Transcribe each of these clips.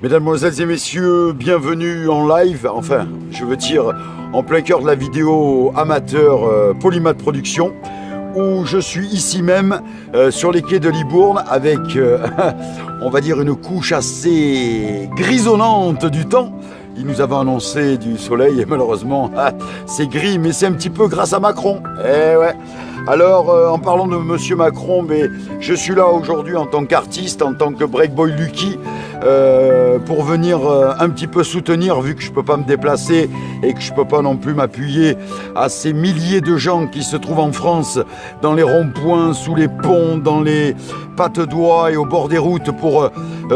Mesdames et messieurs, bienvenue en live, enfin, je veux dire, en plein cœur de la vidéo amateur Polymath Production, où je suis ici même sur les quais de Libourne avec, on va dire, une couche assez grisonnante du temps. Il nous avait annoncé du soleil et malheureusement, c'est gris, mais c'est un petit peu grâce à Macron. Eh ouais. Alors, en parlant de Monsieur Macron, mais je suis là aujourd'hui en tant qu'artiste, en tant que Breakboy Lucky, pour venir un petit peu soutenir, vu que je ne peux pas me déplacer et que je ne peux pas non plus m'appuyer à ces milliers de gens qui se trouvent en France, dans les ronds-points, sous les ponts, dans les pattes d'oie et au bord des routes pour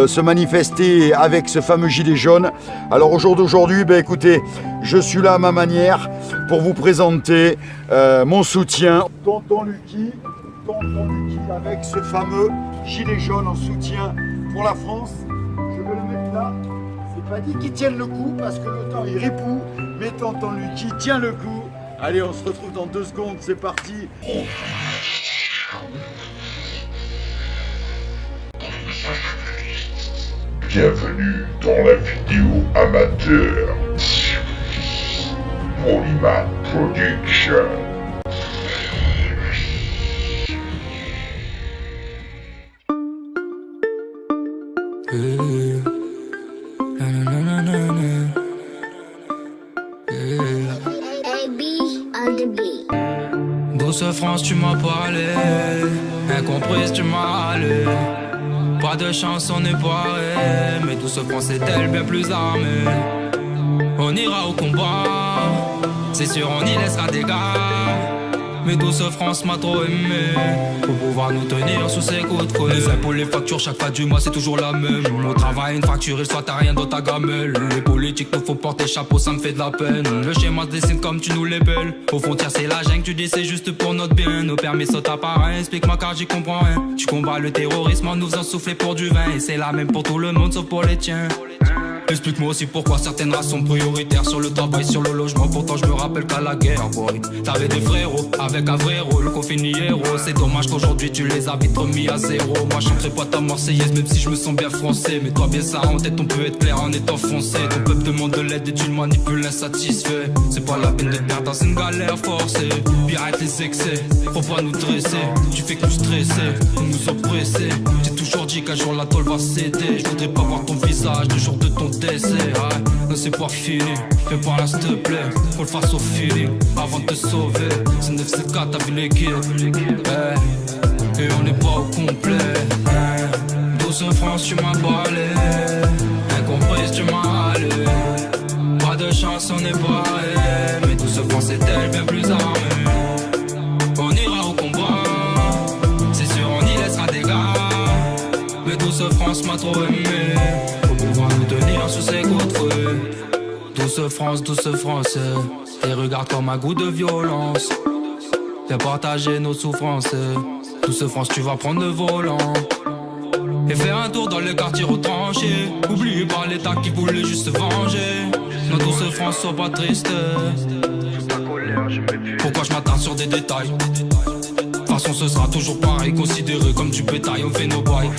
se manifester avec ce fameux gilet jaune. Alors au jour d'aujourd'hui, ben, écoutez, je suis là à ma manière pour vous présenter mon soutien. Tonton Lucky avec ce fameux gilet jaune en soutien pour la France. Je vais le mettre là. C'est pas dit qu'il tienne le coup parce que le temps il ripoue, mais Tonton Lucky tient le coup. Allez, on se retrouve dans 2 secondes, c'est parti. Bienvenue dans la vidéo amateur Polymath Production. Douce France, tu m'as parlé, incomprise, tu m'as allé. Pas de chance, on est poiré, mais douce France est-elle bien plus armée. On ira au combat, c'est sûr on y laissera des gars. Mais douce France m'a trop aimé, pour pouvoir nous tenir sous ses coups de fouet. Les impôts, les factures, chaque fin du mois c'est toujours la même. Mon travail, une facture, il soit t'as rien dans ta gamelle. Les politiques nous faut porter chapeau, ça me fait de la peine. Le schéma se dessine comme tu nous les belles. Au frontières c'est la jungle, tu dis c'est juste pour notre bien. Nos permis sautent à parrain, explique-moi car j'y comprends rien. Tu combats le terrorisme en nous faisant souffler pour du vin. Et c'est la même pour tout le monde sauf pour les tiens. Explique-moi aussi pourquoi certaines races sont prioritaires sur le travail, sur le logement. Pourtant je me rappelle qu'à la guerre, boy, t'avais des frérots avec un vrai rôle qu'on finit héros. C'est dommage qu'aujourd'hui tu les as vite remis à zéro. Moi je chanterai pas ta marseillaise même si je me sens bien français. Mais toi bien ça en tête, on peut être clair en étant foncé. Ton peuple demande de l'aide et tu le manipules l'insatisfait. C'est pas la peine de perdre dans une galère forcée. Puis arrête les excès, faut pas nous dresser. Tu fais que nous stresser, nous oppresser. J'ai toujours dit qu'un jour la tôle va céder. Je voudrais pas voir ton visage le jour de ton décès. Non c'est pas fini, fais par là s'il te plaît. Qu'on le fasse au feeling, avant de te sauver. C'est 974, t'as vu l'équipe, et on n'est pas au complet. Douce France tu m'as balé, incomprise tu m'as allé. Pas de chance on est barré, mais douce France est-elle bien plus armée. On ira au combat, c'est sûr on y laissera des gars. Mais douce France m'a trop aimé, nous tenir sous ses coups de feu. Douce France, et regarde comme un goût de violence. Viens partager nos souffrances. Douce France, tu vas prendre le volant et faire un tour dans les quartiers retranchés. Oublié par l'état qui voulait juste se venger. Non, douce France, sois pas triste. Pourquoi je m'attarde sur des détails? De toute façon ce sera toujours pareil, considéré comme du bétail, on fait nos bails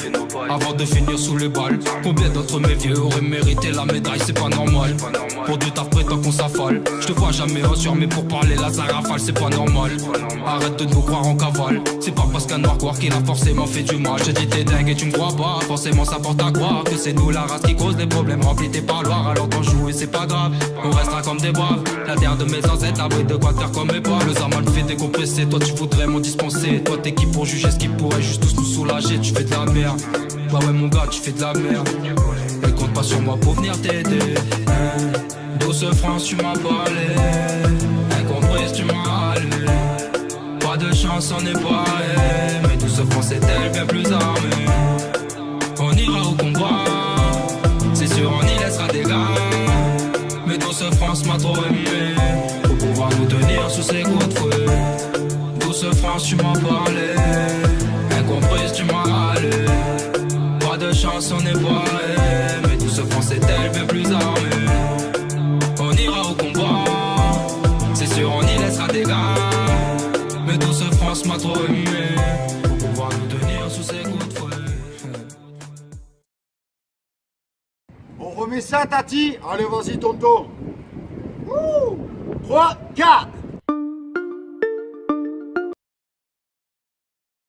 avant de finir sous les balles. Combien d'autres mes vieux auraient mérité la médaille, c'est pas normal. Pour du taf prétend qu'on s'affale. Je te vois jamais en sueur mais pour parler la rafale c'est pas normal. Arrête de nous croire en cavale. C'est pas parce qu'un noir croire qu'il a forcément fait du mal. Je dis t'es dingue et tu me crois pas. Forcément ça porte à croire que c'est nous la race qui cause des problèmes. Remplis tes parloirs alors t'en joues et c'est pas grave. On restera comme des braves. La terre de mes ancêtres, l'abri de quoi te faire comme mes pas. Le zaman fait décompresser, toi tu voudrais m'en dispenser. Toi t'es qui pour juger ce qui pourrait juste tous nous soulager. Tu fais de la merde, bah ouais mon gars tu fais de la merde. Et compte pas sur moi pour venir t'aider. Douce France tu m'as parlé, incomprise tu m'as allé. Pas de chance on est barré, mais douce France est-elle bien plus armée. On ira au combat, c'est sûr on y laissera des gars. Mais douce France m'a trop aimé, pour pouvoir nous tenir sous ses coups de fouet. Douce France tu m'as parlé, incomprise tu m'as allé. Pas de chance on est barré, mais douce France est-elle bien plus armée. On ira au combat, c'est sûr on y laissera des gars. Mais douce France m'a trop aimé, pour pouvoir nous tenir sous ses coups de fouet. On remet ça, Tati? Allez, vas-y, tonton. 3, 4.